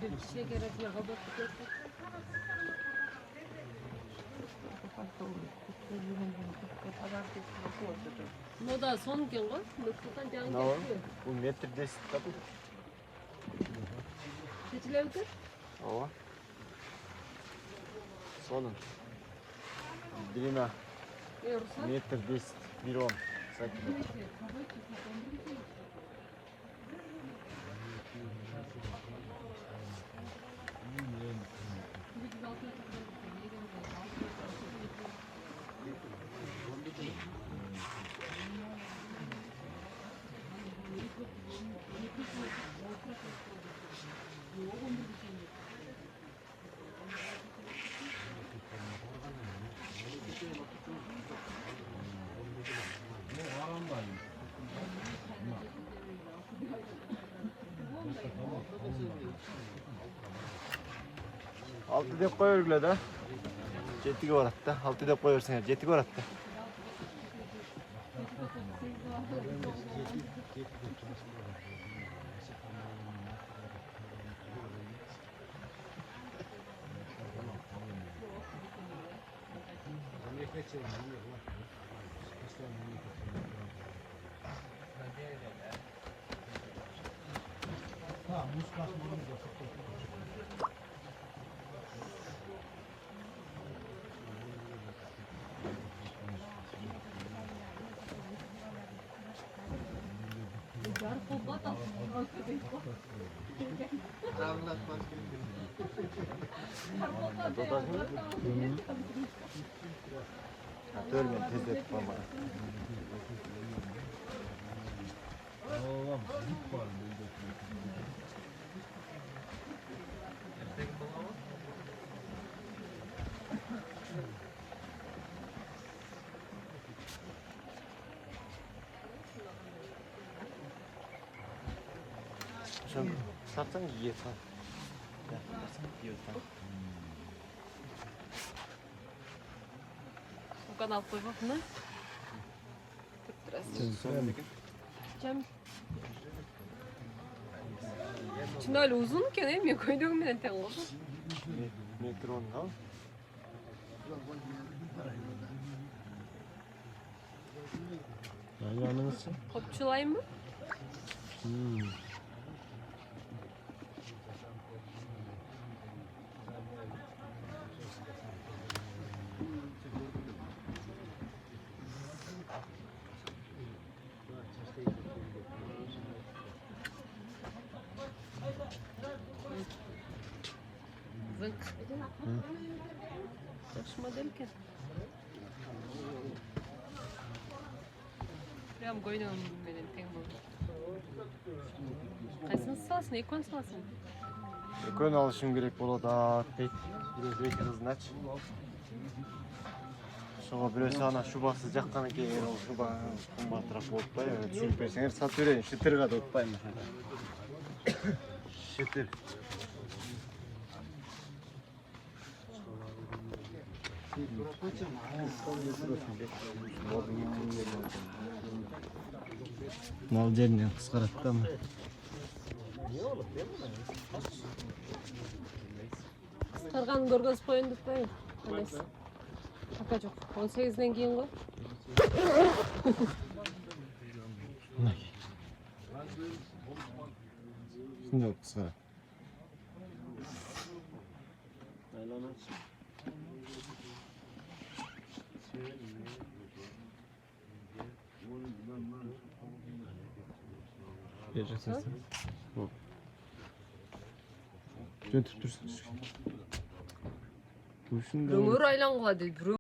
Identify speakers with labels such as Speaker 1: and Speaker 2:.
Speaker 1: Bir kişiye gerek yok. Moda son gün var. Lütfen can
Speaker 2: Ne var? Bu metre desit tabii.
Speaker 1: Seçilebilir.
Speaker 2: Ova. Sonun. Длина метр 10, 1,10 сантиметров. Altı dep koyuyorlar da. Jettiga baratta. Altı dep koyuyorsun ya. Jettiga baratta. Görmüyorum tezde tutmama. Sen satsan yiyorsan. Ya, satsan yiyorsan.
Speaker 1: Kanal koymak mı? Cem. Şimdi öyle uzun ki değil mi? Koyduğum bile tek oldu.
Speaker 2: Metron ha? Yanınız.
Speaker 1: Kopçulayım mı? Zınk. Taşıma derken. Prям koyduğum benim tek oldu. Kaysını sağsın, ekon sağsın.
Speaker 2: Ekon alışım gerek bolu da pek biraz hızlı aç. Sonra biraz ana şu bak sıcak kanı ki şu bak kumba tarafı otpay evet çünkü sen sat verin şıtırga da otpay mesela. Şıtır. Nal жеріне қысқаратты ama.
Speaker 1: Қысқарғанын көргөзүп коеюн деп коеюн. Кандайсыз? Aka жоқ. 18'den кейін ғой.
Speaker 2: Şunday қысқарат. Geçersin. Götürüp dursun.
Speaker 1: Öмір айланға дейді.